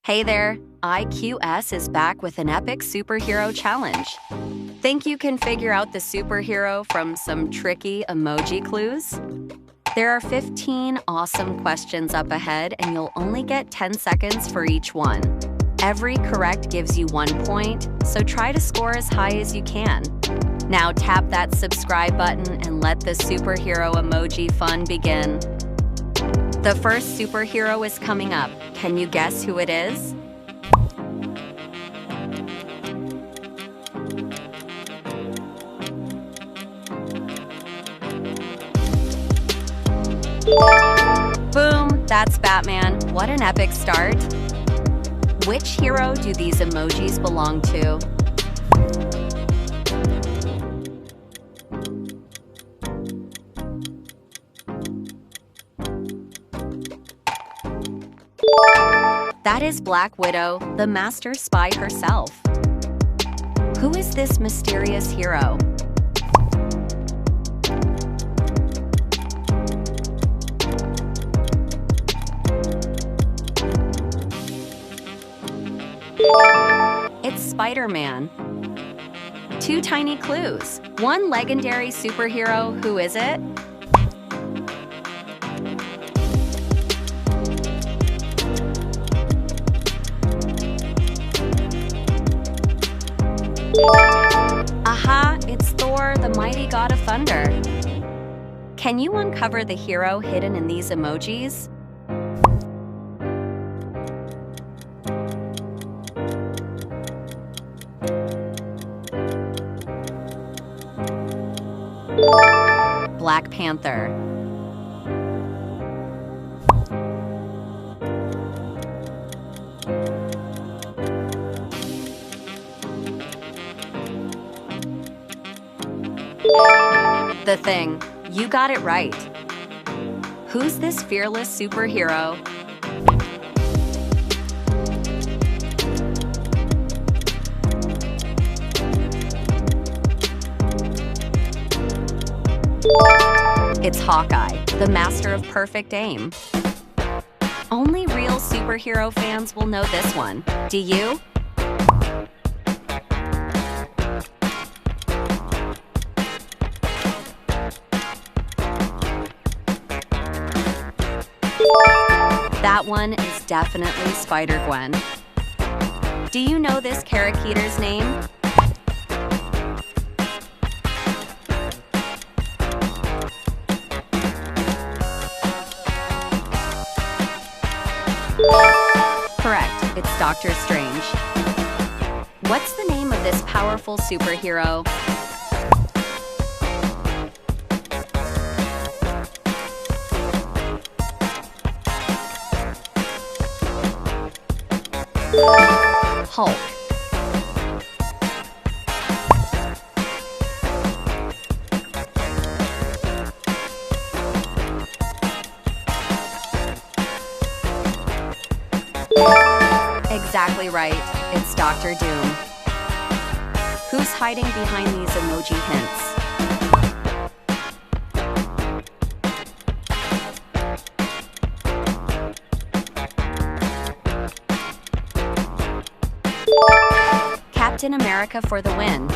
Hey there, IQS is back with an epic superhero challenge. Think you can figure out the superhero from some tricky emoji clues? There are 15 awesome questions up ahead, and you'll only get 10 seconds for each one. Every correct gives you 1 point, so try to score as high as you can. Now tap that subscribe button and let the superhero emoji fun begin. The first superhero is coming up. Can you guess who it is? Boom! That's Batman. What an epic start. Which hero do these emojis belong to? That is Black Widow, the master spy herself. Who is this mysterious hero? It's Spider-Man. 2 tiny clues. 1 legendary superhero. Who is it? Aha! It's Thor, the mighty god of thunder. Can you uncover the hero hidden in these emojis? Black Panther. The Thing. You got it right. Who's this fearless superhero? It's Hawkeye, the master of perfect aim. Only real superhero fans will know this one. Do you? That one is definitely Spider-Gwen. Do you know this character's name? Correct, it's Doctor Strange. What's the name of this powerful superhero? Hulk. Exactly right. It's Dr. Doom. Who's hiding behind these emoji hints? Captain America for the win.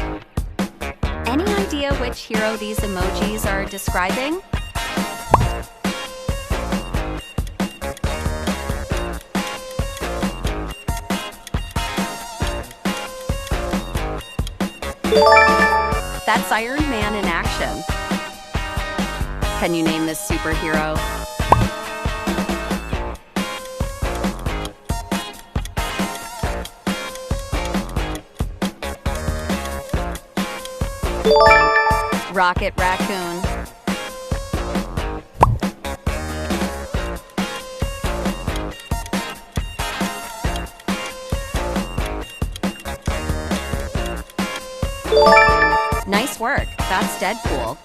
Any idea which hero these emojis are describing? That's Iron Man in action. Can you name this superhero? Rocket Raccoon. Nice work. That's Deadpool.